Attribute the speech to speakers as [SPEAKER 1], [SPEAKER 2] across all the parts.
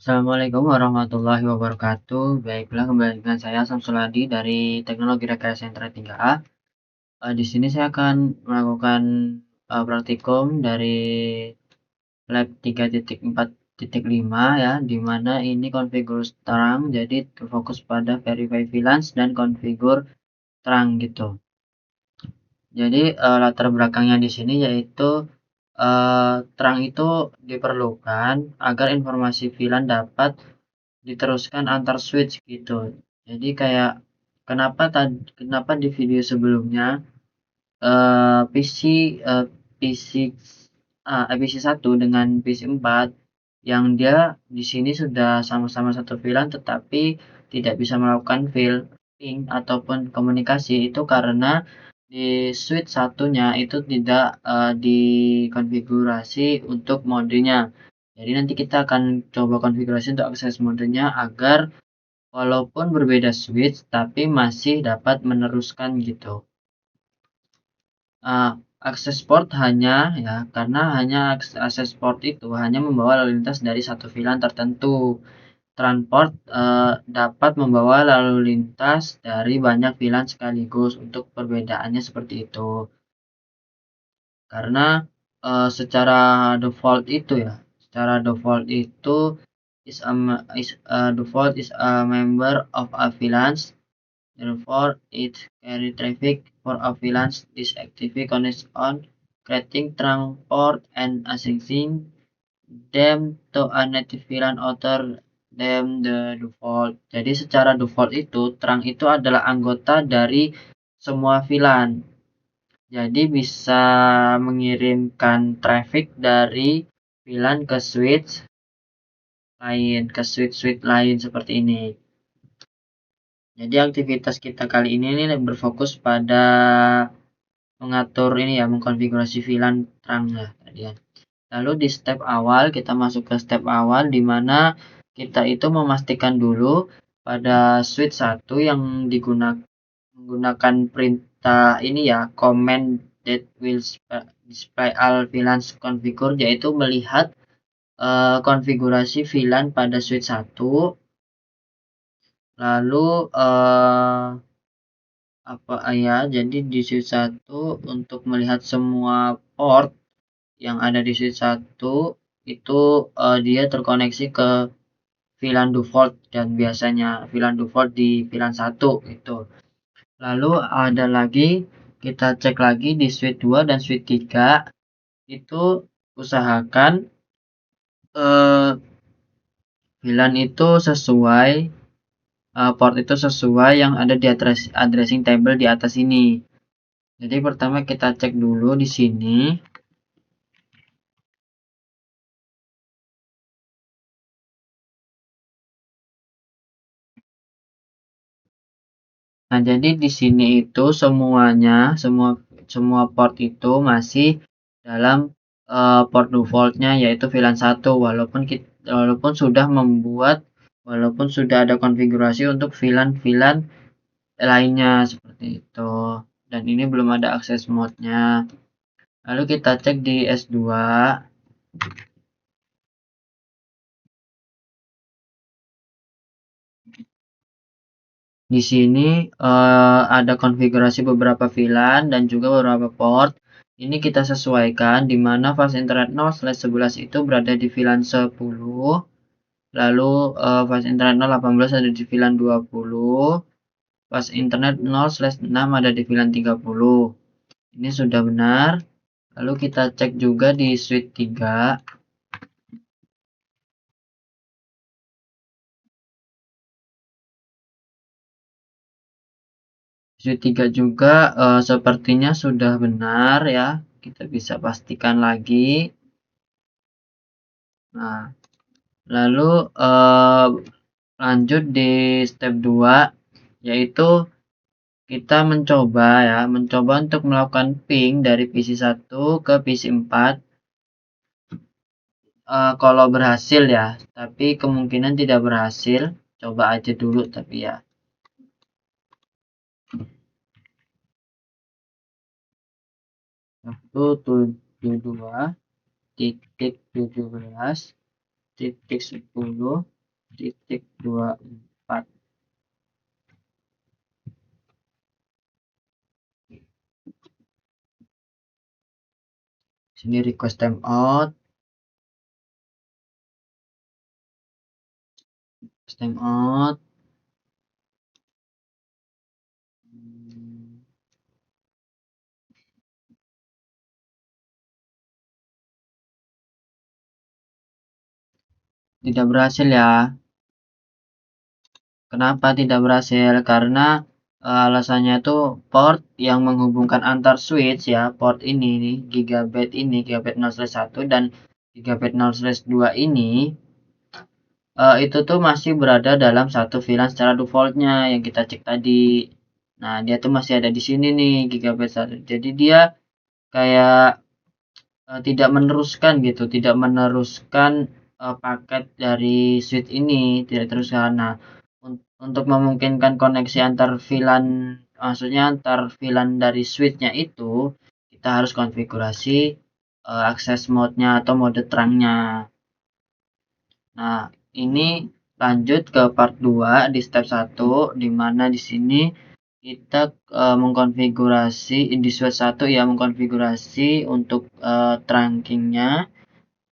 [SPEAKER 1] Assalamualaikum warahmatullahi wabarakatuh. Baiklah, kembali dengan saya Samsul Adi dari Teknologi Rekayasa Internet 3A. Di sini saya akan melakukan praktikum dari lab 3.4.5 ya, di mana ini konfigur terang, jadi terfokus pada verify VLANs dan konfigur terang gitu. Jadi latar belakangnya di sini yaitu terang itu diperlukan agar informasi VLAN dapat diteruskan antar switch gitu. Jadi kayak kenapa di video sebelumnya PC PC PC 1 dengan PC 4 yang dia di sini sudah sama-sama satu VLAN tetapi tidak bisa melakukan ping ataupun komunikasi itu karena di switch satunya itu tidak dikonfigurasi untuk modenya. Jadi nanti kita akan coba konfigurasi untuk akses modenya agar walaupun berbeda switch tapi masih dapat meneruskan gitu. Akses port hanya ya karena hanya akses port itu hanya membawa lalu lintas dari satu VLAN tertentu. Transport dapat membawa lalu lintas dari banyak VLAN sekaligus. Untuk perbedaannya seperti itu. Karena secara default itu ya, secara default itu default is a member of a VLAN. Therefore, it carry traffic for a VLAN disactivate connection on creating trunk port and assigning them to a native VLAN other than the default. Jadi secara default itu trunk itu adalah anggota dari semua VLAN. Jadi bisa mengirimkan traffic dari VLAN ke switch lain seperti ini. Jadi aktivitas kita kali ini berfokus pada mengatur ini ya, mengkonfigurasi VLAN terang ya tadi ya. Lalu di step awal kita masuk ke step awal di mana kita itu memastikan dulu pada switch 1 yang menggunakan perintah ini ya, command that will display all VLANs configure, yaitu melihat konfigurasi VLAN pada switch 1. Lalu jadi di switch 1 untuk melihat semua port yang ada di switch 1 itu dia terkoneksi ke VLAN default dan biasanya VLAN default di VLAN 1 itu. Lalu ada lagi kita cek lagi di switch 2 dan switch 3 itu usahakan VLAN itu sesuai port itu sesuai yang ada di addressing table di atas ini. Jadi pertama kita cek dulu di sini. Nah, jadi di sini itu semua port itu masih dalam port defaultnya yaitu VLAN 1 walaupun sudah ada konfigurasi untuk VLAN lainnya seperti itu. Dan ini belum ada akses mode-nya. Lalu kita cek di S2. Di sini ada konfigurasi beberapa VLAN dan juga beberapa port. Ini kita sesuaikan di mana fast internet 0/11 itu berada di VLAN 10. Lalu fast internet 0/18 ada di VLAN 20. Fast internet 0/6 ada di VLAN 30. Ini sudah benar. Lalu kita cek juga di switch 3. Switch 3 juga sepertinya sudah benar ya. Kita bisa pastikan lagi. Nah, lalu lanjut di step 2 yaitu kita mencoba untuk melakukan ping dari PC 1 ke PC 4. Kalau berhasil ya, tapi kemungkinan tidak berhasil. Coba aja dulu tapi ya. 172.17.10 1.24. Sini request timeout. Timeout. Tidak berhasil ya. Kenapa tidak berhasil? Karena alasannya itu port yang menghubungkan antar switch ya, port ini nih, gigabit 0/1 dan gigabit 0/2 ini itu tuh masih berada dalam satu VLAN secara defaultnya yang kita cek tadi. Nah, dia tuh masih ada di sini nih, gigabit 1. Jadi dia kayak tidak meneruskan gitu, tidak meneruskan paket dari switch ini, tidak teruskan. Nah, untuk memungkinkan koneksi antar VLAN, maksudnya antar VLAN dari switchnya itu, kita harus konfigurasi akses mode-nya atau mode terangnya. Nah, ini lanjut ke part 2 di step 1, di mana di sini kita mengkonfigurasi di switch 1 ya, mengkonfigurasi untuk trunkingnya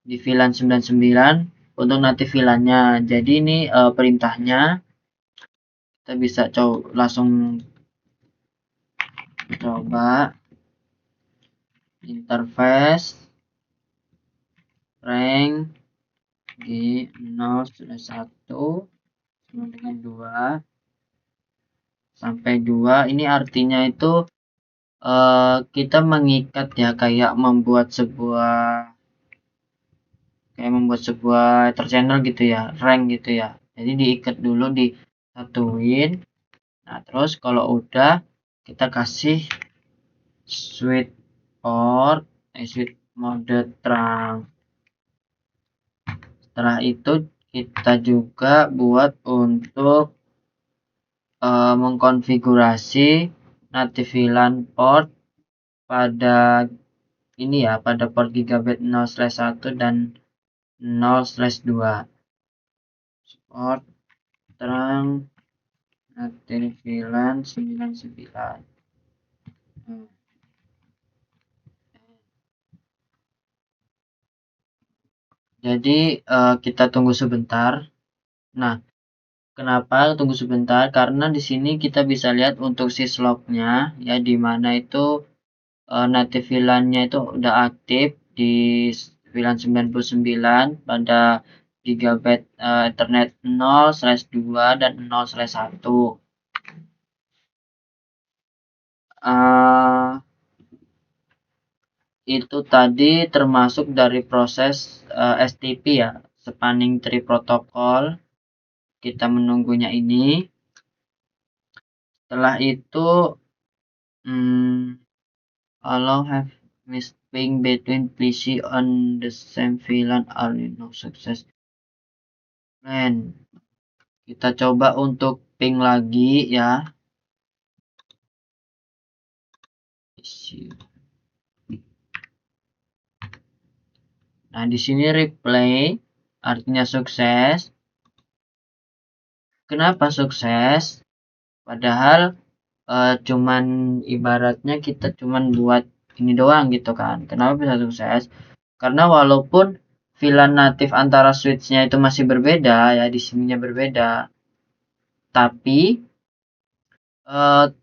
[SPEAKER 1] di VLAN 99 untuk native VLAN-nya. Jadi ini perintahnya kita bisa langsung coba interface rank di 0/1 sama dengan 2 sampai 2. Ini artinya itu kita mengikat ya, kayak membuat sebuah channel gitu ya, rank gitu ya. Jadi diikat dulu, disatuin. Nah, terus kalau udah kita kasih switch mode terang. Setelah itu kita juga buat untuk mengkonfigurasi native VLAN port pada ini ya, pada port gigabit 0/1 dan 0/2. Port terang native VLAN 99. Jadi kita tunggu sebentar. Nah, kenapa tunggu sebentar? Karena di sini kita bisa lihat untuk syslog-nya ya, di mana itu native VLAN-nya itu udah aktif di VLAN 99 pada gigabit Ethernet 0/2 dan 0/1. Itu tadi termasuk dari proses STP ya, Spanning Tree Protocol. Kita menunggunya ini. Setelah itu allow have missed ping between PC on the same VLAN are no success. Plan. Kita coba untuk ping lagi ya. Nah, di sini replay artinya sukses. Kenapa sukses? Padahal cuman ibaratnya kita cuman buat ini doang gitu kan. Kenapa bisa sukses? Karena walaupun VLAN natif antara switch-nya itu masih berbeda ya, di sininya berbeda, tapi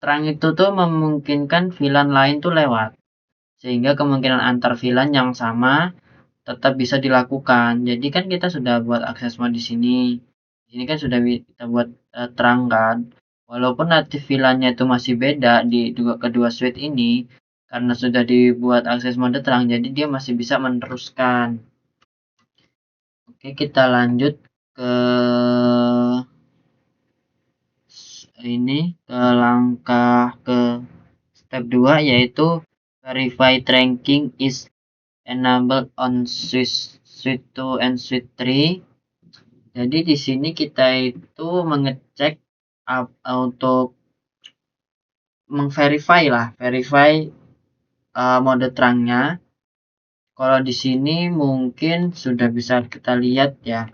[SPEAKER 1] terang itu tuh memungkinkan VLAN lain tuh lewat, sehingga kemungkinan antar VLAN yang sama tetap bisa dilakukan. Jadi kan kita sudah buat akses mode di sini. Di sini kan sudah kita buat terang kan. Walaupun native VLAN-nya itu masih beda di kedua switch ini, karena sudah dibuat akses mode terang, jadi dia masih bisa meneruskan. Oke, kita lanjut ke ini, ke langkah ke step 2, yaitu verify tracking is enabled on switch 2 and switch 3. Jadi di sini kita itu mengecek untuk verify mode terangnya. Kalau di sini mungkin sudah bisa kita lihat ya.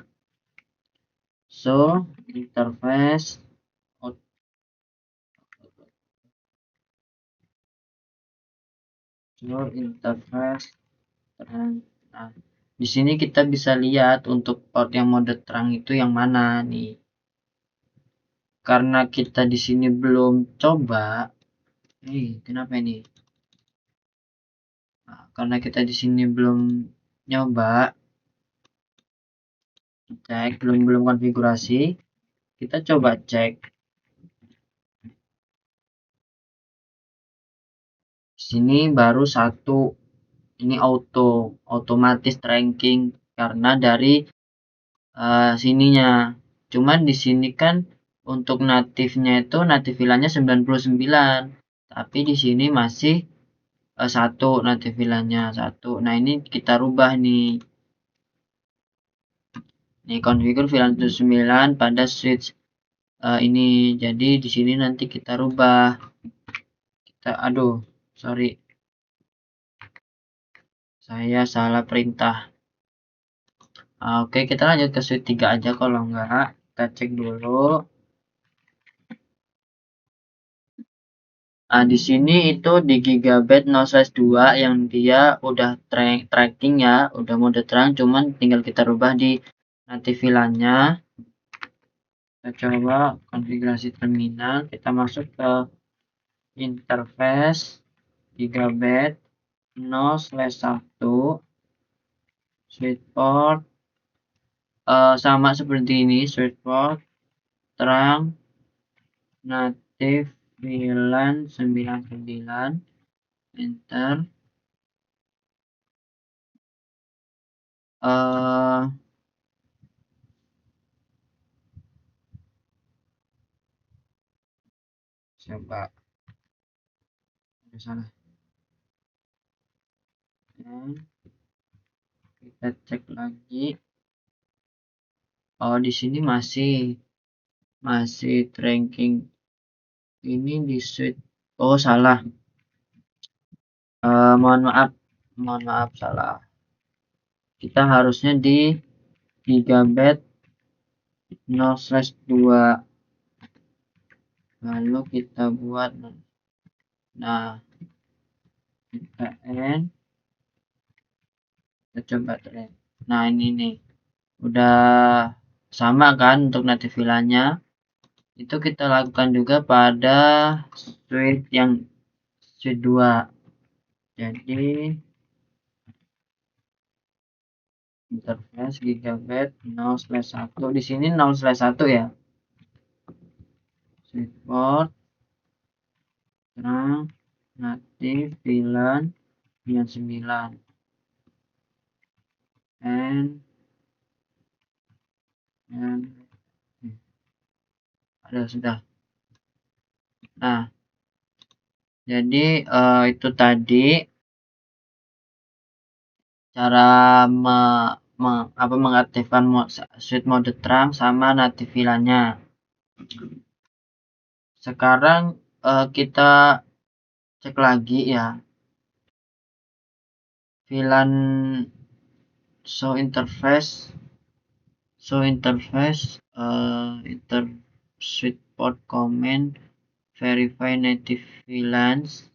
[SPEAKER 1] So interface terang. Nah, di sini kita bisa lihat untuk port yang mode terang itu yang mana nih. Karena kita di sini belum coba, kenapa ini? Nah, karena kita di sini belum nyoba, cek belum konfigurasi, kita coba cek. Di sini baru satu, ini otomatis ranking karena dari sininya. Cuman di sini kan untuk natifnya itu native VLAN-nya 99, tapi di sini masih satu native VLAN-nya satu. Nah, ini kita rubah nih. Nih configure VLAN 79 pada switch ini. Jadi di sini nanti kita rubah. Sorry. Saya salah perintah. Oke, kita lanjut ke switch 3 aja kalau enggak. Kita cek dulu. Nah, di sini itu di Gigabyte 0/2 yang dia udah tracking ya, udah mode terang, cuman tinggal kita rubah di native VLAN-nya. Kita coba konfigurasi terminal, kita masuk ke interface Gigabyte 0/1 switch port sama seperti ini, switch port terang native VLAN 99, enter. Coba salah. Kita cek lagi. Oh, di sini masih ranking. Ini di switch. Oh, salah. Mohon maaf salah. Kita harusnya di Gigabyte 0/2. Lalu kita buat, nah, kita end. Kita coba try. Nah, ini nih udah sama kan untuk native VLAN-nya. Itu kita lakukan juga pada switch yang switch 2. Jadi interface Gigabyte 0/1. Di sini 0/1 ya. Switch port terang native VLAN 99 and ada sudah. Nah, jadi itu tadi cara mengaktifkan switch mode terang sama native VLAN-nya. Sekarang kita cek lagi ya. VLAN show interface switch port command verify native VLANs.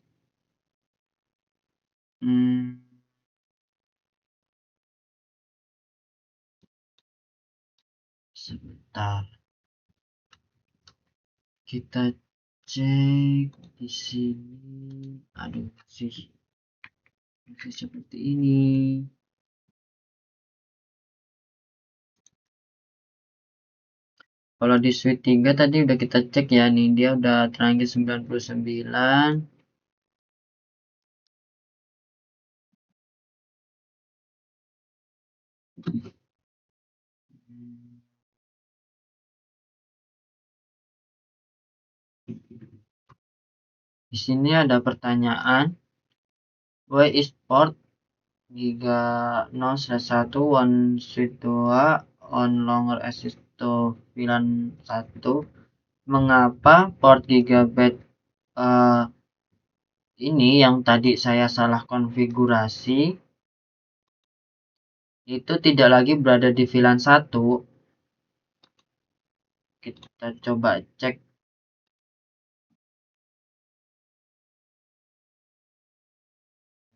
[SPEAKER 1] Sebentar, kita cek di sini. Aduh, masih seperti ini. Kalau di switch 3 tadi udah kita cek ya, nih dia udah terangin 99. Di sini ada pertanyaan, why is port Giga 0/1 one switch 2 on longer access to VLAN 1? Mengapa port Gigabyte ini yang tadi saya salah konfigurasi itu tidak lagi berada di VLAN 1? kita coba cek.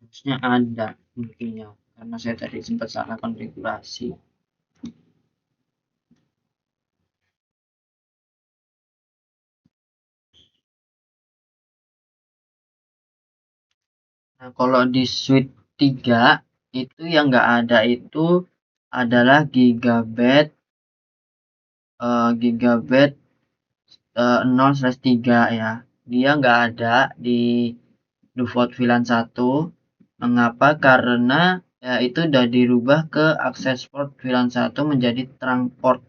[SPEAKER 1] Harusnya ada mungkinnya, karena saya tadi sempat salah konfigurasi. Nah, kalau di suite 3 itu yang nggak ada itu adalah gigabit 0/3 ya. Dia nggak ada di default VLAN 1. Mengapa? Karena ya itu udah dirubah ke access port VLAN 1 menjadi trunk port,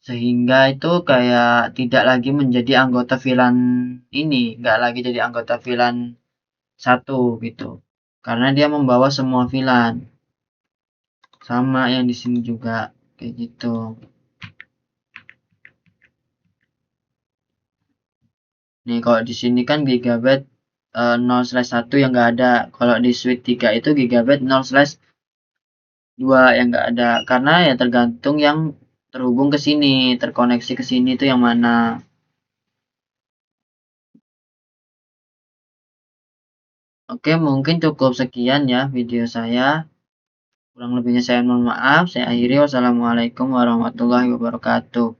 [SPEAKER 1] sehingga itu kayak tidak lagi menjadi anggota VLAN ini, nggak lagi jadi anggota VLAN 1 gitu, karena dia membawa semua VLAN. Sama yang di sini juga kayak gitu. Nih kalau di sini kan gigabit 0/1 yang nggak ada. Kalau di suite 3 itu gigabit 0/2 yang nggak ada. Karena ya tergantung yang terhubung ke sini, terkoneksi ke sini itu yang mana. Oke, mungkin cukup sekian ya video saya. Kurang lebihnya saya mohon maaf. Saya akhiri. Wassalamualaikum warahmatullahi wabarakatuh.